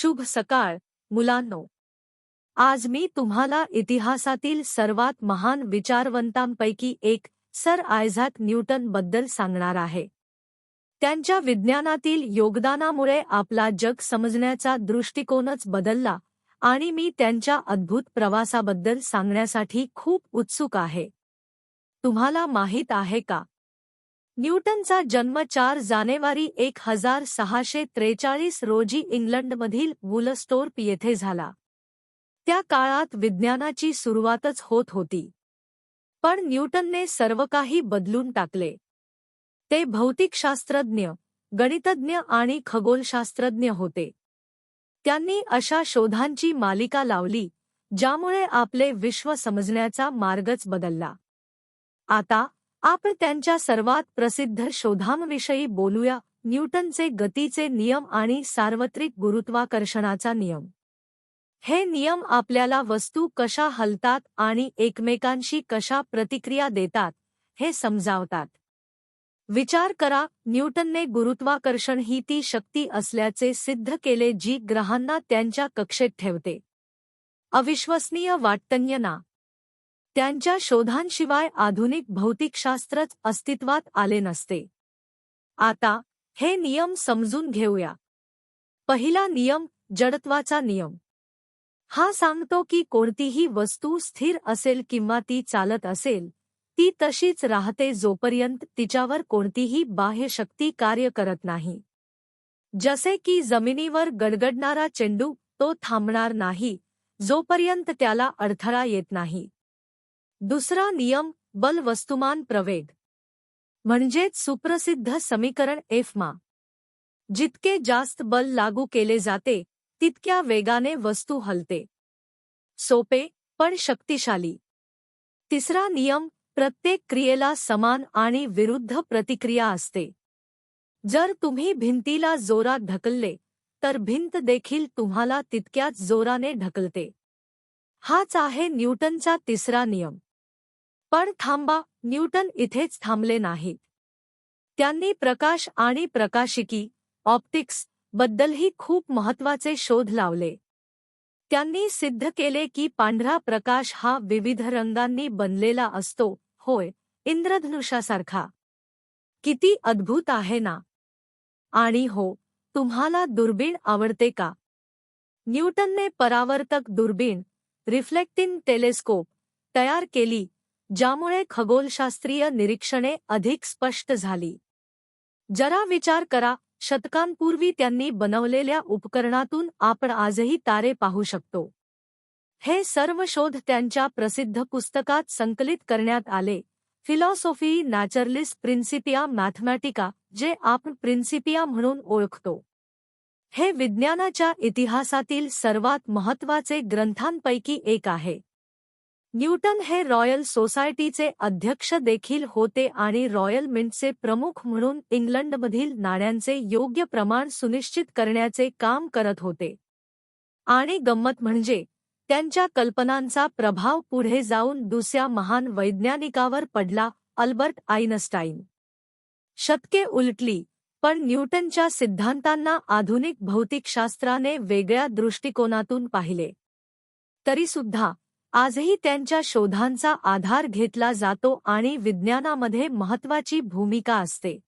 शुभ सकाळ मुलांनो. आज मी तुम्हाला इतिहासातील सर्वात महान विचारवंतांपैकी एक सर आयझॅक न्यूटन बद्दल सांगणार आहे. त्यांच्या विज्ञानातील योगदानामुळे आपला जग समजण्याचा दृष्टिकोनच बदलला आणि मी त्यांच्या अद्भुत प्रवासाबद्दल सांगण्यासाठी खूप उत्सुक आहे. तुम्हाला माहीत आहे का? न्यूटनचा जन्म 4 जानेवारी 1643 रोजी इंग्लंडमधील वुलस्टोर्प येथे झाला. त्या काळात विज्ञानाची सुरुवातच होत होती. पण न्यूटनने सर्व काही बदलून टाकले. ते भौतिकशास्त्रज्ञ, गणितज्ञ आणि खगोलशास्त्रज्ञ होते. त्यांनी अशा शोधांची मालिका लावली ज्यामुळे आपले विश्व समजण्याचा मार्गच बदलला. आता आपण त्यांच्या सर्वात प्रसिद्ध शोधांविषयी बोलूया. न्यूटनचे गतीचे नियम आणि सार्वत्रिक गुरुत्वाकर्षणाचा नियम. हे नियम आपल्याला वस्तू कशा हलतात आणि एकमेकांशी कशा प्रतिक्रिया देतात हे समजावतात. विचार करा, न्यूटनने गुरुत्वाकर्षण ही ती शक्ती असल्याचे सिद्ध केले जी ग्रहांना त्यांच्या कक्षेत ठेवते. अविश्वसनीय वाटतं ना? त्यांच्या शोधांशिवाय आधुनिक भौतिकशास्त्रच अस्तित्वात आले नसते. आता हे नियम समजून घेऊया. पहिला नियम, जडत्वाचा नियम. हा सांगतो की कोणतीही वस्तू स्थिर असेल किंवा ती चालत असेल, ती तशीच राहते जोपर्यंत तिच्यावर कोणतीही बाह्य शक्ती कार्य करत नाही. जसे की जमिनीवर गडगडणारा चेंडू, तो थांबणार नाही जोपर्यंत त्याला अडथळा येत नाही. दुसरा नियम, बल वस्तुमान प्रवेग. म्हणजेच सुप्रसिद्ध समीकरण एफमा. जितके जास्त बल लागू केले जाते तितक्या वेगाने वस्तू हलते. सोपे पण शक्तिशाली. तिसरा नियम, प्रत्येक क्रियेला समान आणि विरुद्ध प्रतिक्रिया असते. जर तुम्ही भिंतीला जोरात ढकलले तर भिंत देखील तुम्हाला तितक्याच जोराने ढकलते. हाच आहे न्यूटनचा तिसरा नियम. पण थांबा, न्यूटन इथेच थांबले नाहीत. त्यांनी प्रकाश आणि प्रकाशिकी, ऑप्टिक्स बद्दलही खूप महत्त्वाचे शोध लावले. त्यांनी सिद्ध केले की पांढरा प्रकाश हा विविध रंगांनी बनलेला असतो. होय, इंद्रधनुष्यासारखा. किती अद्भुत आहे ना? आणि हो, तुम्हाला दुर्बीण आवडते का? न्यूटनने परावर्तक दुर्बीण, रिफ्लेक्टिंग टेलिस्कोप तयार केली ज्यामुळे खगोलशास्त्रीय निरीक्षणे अधिक स्पष्ट झाली. जरा विचार करा, शतकांपूर्वी त्यांनी बनवलेल्या उपकरणातून आपण आजही तारे पाहू शकतो. हे सर्व शोध त्यांच्या प्रसिद्ध पुस्तकात संकलित करण्यात आले, फिलॉसॉफी नॅचरलिस प्रिन्सिपिया मॅथमॅटिका, जे आपण प्रिन्सिपिया म्हणून ओळखतो. हे विज्ञानाच्या इतिहासातील सर्वात महत्त्वाचे ग्रंथांपैकी एक आहे. न्यूटन हे रॉयल सोसायटीचे अध्यक्ष देखील होते आणि रॉयल मिंटचे प्रमुख म्हणून इंग्लंडमधील नाण्यांचे योग्य प्रमाण सुनिश्चित करण्याचे काम करत होते. आणि गंमत म्हणजे त्यांच्या कल्पनांचा प्रभाव पुढे जाऊन दुसऱ्या महान वैज्ञानिकावर पडला, अल्बर्ट आइन्स्टाईन. शतके उलटली, पण न्यूटनच्या सिद्धांतांना आधुनिक भौतिकशास्त्राने वेगळ्या दृष्टिकोनातून पाहिले. तरीसुद्धा आजही त्यांच्या शोधांचा आधार घेतला जातो आणि विज्ञानामध्ये महत्त्वाची भूमिका असते.